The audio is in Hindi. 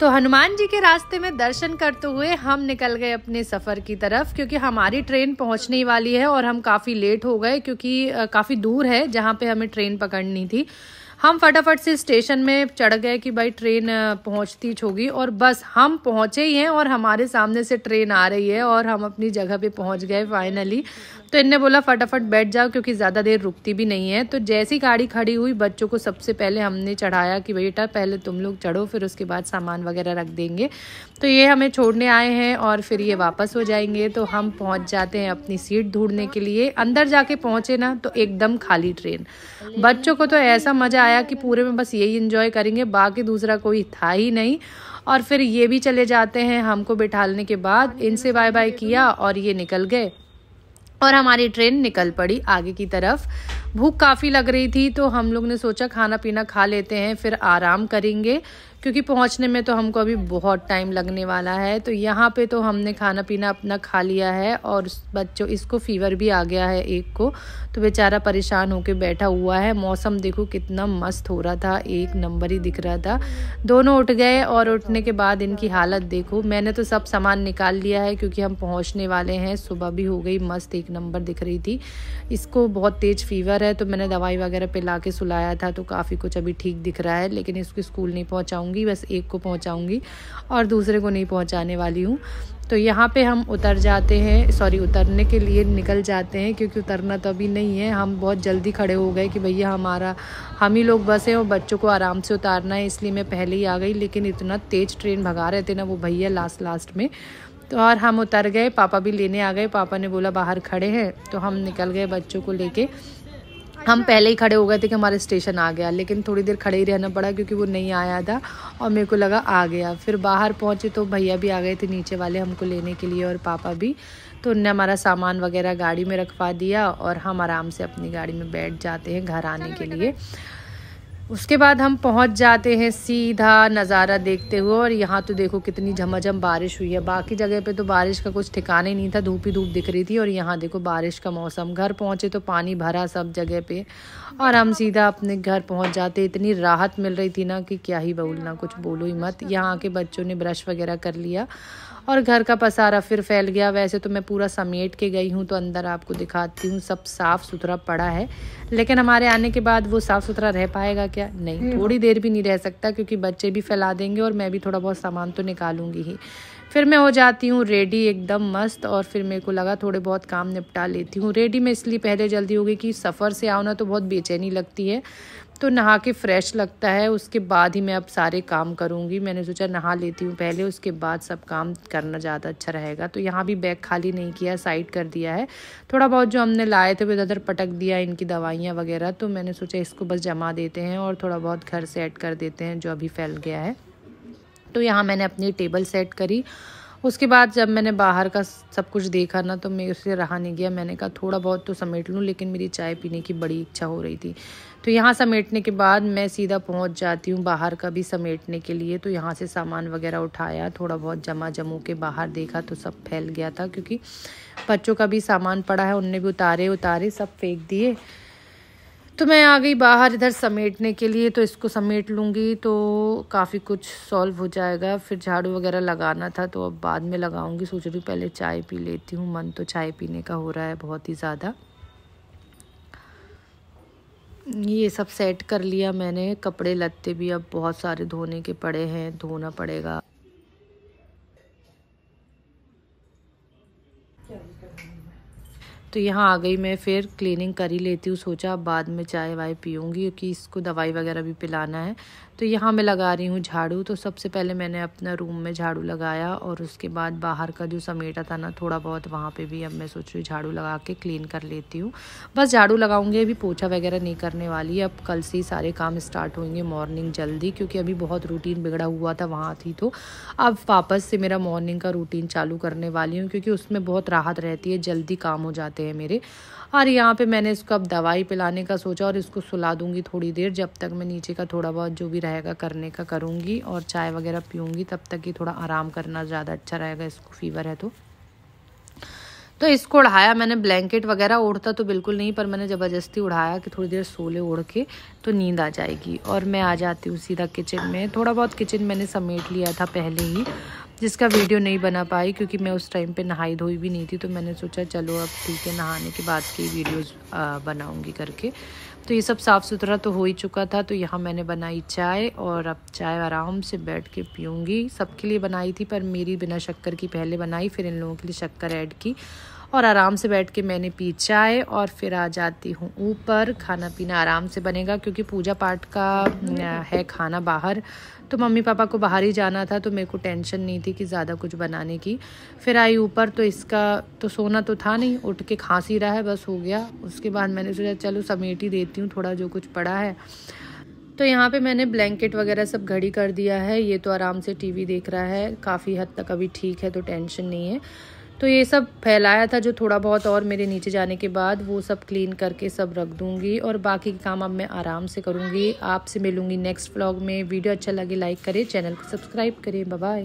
तो हनुमान जी के रास्ते में दर्शन करते हुए हम निकल गए अपने सफ़र की तरफ, क्योंकि हमारी ट्रेन पहुंचने वाली है और हम काफ़ी लेट हो गए क्योंकि काफ़ी दूर है जहां पे हमें ट्रेन पकड़नी थी। हम फटाफट से स्टेशन में चढ़ गए कि भाई ट्रेन पहुंचती होगी, और बस हम पहुंचे ही हैं और हमारे सामने से ट्रेन आ रही है और हम अपनी जगह पे पहुंच गए फाइनली। तो इनने बोला फटाफट बैठ जाओ क्योंकि ज़्यादा देर रुकती भी नहीं है। तो जैसी गाड़ी खड़ी हुई बच्चों को सबसे पहले हमने चढ़ाया कि बेटा पहले तुम लोग चढ़ो, फिर उसके बाद सामान वगैरह रख देंगे। तो ये हमें छोड़ने आए हैं और फिर ये वापस हो जाएंगे। तो हम पहुंच जाते हैं अपनी सीट ढूंढने के लिए। अंदर जाके पहुंचे ना तो एकदम खाली ट्रेन। बच्चों को तो ऐसा मज़ा आया कि पूरे में बस यही इंजॉय करेंगे, बाकी दूसरा कोई था ही नहीं। और फिर ये भी चले जाते हैं। हमको बिठाने के बाद इनसे बाय बाय किया और ये निकल गए और हमारी ट्रेन निकल पड़ी आगे की तरफ। भूख काफ़ी लग रही थी तो हम लोग ने सोचा खाना पीना खा लेते हैं, फिर आराम करेंगे क्योंकि पहुंचने में तो हमको अभी बहुत टाइम लगने वाला है। तो यहाँ पे तो हमने खाना पीना अपना खा लिया है और बच्चों इसको फीवर भी आ गया है एक को, तो बेचारा परेशान होके बैठा हुआ है। मौसम देखो कितना मस्त हो रहा था, एक नंबर ही दिख रहा था। दोनों उठ गए और उठने के बाद इनकी हालत देखो। मैंने तो सब सामान निकाल लिया है क्योंकि हम पहुँचने वाले हैं। सुबह भी हो गई, मस्त एक नंबर दिख रही थी। इसको बहुत तेज़ फीवर है तो मैंने दवाई वगैरह पिला के सुलाया था, तो काफ़ी कुछ अभी ठीक दिख रहा है। लेकिन इसको स्कूल नहीं पहुँचाऊँगी, बस एक को पहुँचाऊँगी और दूसरे को नहीं पहुँचाने वाली हूँ। तो यहाँ पे हम उतर जाते हैं, सॉरी उतरने के लिए निकल जाते हैं क्योंकि उतरना तो अभी नहीं है। हम बहुत जल्दी खड़े हो गए कि भैया हम ही लोग बस हैं और बच्चों को आराम से उतारना है, इसलिए मैं पहले ही आ गई। लेकिन इतना तेज़ ट्रेन भगा रहे थे ना वो भैया लास्ट में। तो और हम उतर गए, पापा भी लेने आ गए। पापा ने बोला बाहर खड़े हैं, तो हम निकल गए बच्चों को लेके। हम पहले ही खड़े हो गए थे कि हमारा स्टेशन आ गया, लेकिन थोड़ी देर खड़े ही रहना पड़ा क्योंकि वो नहीं आया था और मेरे को लगा आ गया। फिर बाहर पहुंचे तो भैया भी आ गए थे नीचे वाले हमको लेने के लिए और पापा भी। तो उनने हमारा सामान वगैरह गाड़ी में रखवा दिया और हम आराम से अपनी गाड़ी में बैठ जाते हैं घर आने के लिए। उसके बाद हम पहुंच जाते हैं सीधा नज़ारा देखते हुए। और यहाँ तो देखो कितनी झमाझम बारिश हुई है। बाकी जगह पे तो बारिश का कुछ ठिकाना ही नहीं था, धूप ही धूप दिख रही थी। और यहाँ देखो बारिश का मौसम। घर पहुँचे तो पानी भरा सब जगह पे और हम सीधा अपने घर पहुँच जाते। इतनी राहत मिल रही थी ना कि क्या ही बोलना, कुछ बोलो ही मत। यहाँ के बच्चों ने ब्रश वगैरह कर लिया और घर का पसारा फिर फैल गया। वैसे तो मैं पूरा समेट के गई हूँ, तो अंदर आपको दिखाती हूँ, सब साफ़ सुथरा पड़ा है। लेकिन हमारे आने के बाद वो साफ़ सुथरा रह पाएगा क्या? नहीं, थोड़ी देर भी नहीं रह सकता क्योंकि बच्चे भी फैला देंगे और मैं भी थोड़ा बहुत सामान तो निकालूंगी ही। फिर मैं हो जाती हूँ रेडी एकदम मस्त। और फिर मेरे को लगा थोड़े बहुत काम निपटा लेती हूँ। रेडी में इसलिए पहले जल्दी हो गई कि सफ़र से आओ ना तो बहुत बेचैनी लगती है, तो नहा के फ्रेश लगता है। उसके बाद ही मैं अब सारे काम करूँगी। मैंने सोचा नहा लेती हूँ पहले, उसके बाद सब काम करना ज़्यादा अच्छा रहेगा। तो यहाँ भी बैग खाली नहीं किया, साइड कर दिया है। थोड़ा बहुत जो हमने लाए थे वो इधर पटक दिया, इनकी दवाइयाँ वगैरह। तो मैंने सोचा इसको बस जमा देते हैं और थोड़ा बहुत घर से ऐड कर देते हैं जो अभी फैल गया है। तो यहाँ मैंने अपनी टेबल सेट करी। उसके बाद जब मैंने बाहर का सब कुछ देखा ना तो मेरे से रहा नहीं गया। मैंने कहा थोड़ा बहुत तो समेट लूँ, लेकिन मेरी चाय पीने की बड़ी इच्छा हो रही थी। तो यहाँ समेटने के बाद मैं सीधा पहुँच जाती हूँ बाहर का भी समेटने के लिए। तो यहाँ से सामान वगैरह उठाया, थोड़ा बहुत जमू के बाहर देखा तो सब फैल गया था क्योंकि बच्चों का भी सामान पड़ा है, उनने भी उतारे सब फेंक दिए। तो मैं आ गई बाहर इधर समेटने के लिए। तो इसको समेट लूँगी तो काफ़ी कुछ सॉल्व हो जाएगा। फिर झाड़ू वगैरह लगाना था तो अब बाद में लगाऊंगी। सोच रही हूँ पहले चाय पी लेती हूँ, मन तो चाय पीने का हो रहा है बहुत ही ज़्यादा। ये सब सेट कर लिया मैंने। कपड़े लत्ते भी अब बहुत सारे धोने के पड़े हैं, धोना पड़ेगा। तो यहाँ आ गई मैं, फिर क्लीनिंग कर ही लेती हूँ। सोचा बाद में चाय वाय पीऊँगी क्योंकि इसको दवाई वगैरह भी पिलाना है। तो यहाँ मैं लगा रही हूँ झाड़ू। तो सबसे पहले मैंने अपना रूम में झाड़ू लगाया और उसके बाद बाहर का जो समेटा था ना थोड़ा बहुत, वहाँ पे भी अब मैं सोच रही हूँ झाड़ू लगा के क्लीन कर लेती हूँ। बस झाड़ू लगाऊंगी, अभी पोछा वगैरह नहीं करने वाली। अब कल से ही सारे काम स्टार्ट होंगे मॉर्निंग जल्दी, क्योंकि अभी बहुत रूटीन बिगड़ा हुआ था वहाँ थी। तो अब वापस से मेरा मॉर्निंग का रूटीन चालू करने वाली हूँ क्योंकि उसमें बहुत राहत रहती है, जल्दी काम हो जाते हैं मेरे। और यहाँ पे मैंने इसको अब दवाई पिलाने का सोचा और इसको सुला दूँगी थोड़ी देर, जब तक मैं नीचे का थोड़ा बहुत जो भी रहेगा करने का करूँगी और चाय वगैरह पीऊँगी। तब तक ही थोड़ा आराम करना ज़्यादा अच्छा रहेगा, इसको फीवर है तो। तो इसको उड़ाया मैंने। ब्लैंकेट वगैरह ओढ़ता तो बिल्कुल नहीं, पर मैंने ज़बरदस्ती उड़ाया कि थोड़ी देर सो ले ओढ़ के तो नींद आ जाएगी। और मैं आ जाती हूँ सीधा किचन में। थोड़ा बहुत किचन मैंने समेट लिया था पहले ही, जिसका वीडियो नहीं बना पाई क्योंकि मैं उस टाइम पे नहाई धोई भी नहीं थी। तो मैंने सोचा चलो अब ठीक है, नहाने के बाद की वीडियोस बनाऊंगी करके। तो ये सब साफ़ सुथरा तो हो ही चुका था। तो यहाँ मैंने बनाई चाय, और अब चाय आराम से बैठ के पीऊँगी। सबके लिए बनाई थी पर मेरी बिना शक्कर की पहले बनाई, फिर इन लोगों के लिए शक्कर ऐड की और आराम से बैठ के मैंने पी चाय। और फिर आ जाती हूँ ऊपर। खाना पीना आराम से बनेगा क्योंकि पूजा पाठ का है खाना बाहर। तो मम्मी पापा को बाहर ही जाना था, तो मेरे को टेंशन नहीं थी कि ज़्यादा कुछ बनाने की। फिर आई ऊपर, तो इसका तो सोना तो था नहीं, उठ के खांसी रहा है, बस हो गया। उसके बाद मैंने सोचा चलो समेट ही देती हूँ थोड़ा जो कुछ पड़ा है। तो यहाँ पे मैंने ब्लैंकेट वगैरह सब घड़ी कर दिया है। ये तो आराम से टीवी देख रहा है, काफ़ी हद तक अभी ठीक है, तो टेंशन नहीं है। तो ये सब फैलाया था जो थोड़ा बहुत, और मेरे नीचे जाने के बाद वो सब क्लीन करके सब रख दूंगी और बाकी के काम अब मैं आराम से करूँगी। आपसे मिलूँगी नेक्स्ट व्लॉग में। वीडियो अच्छा लगे लाइक करें, चैनल को सब्सक्राइब करें। Bye bye.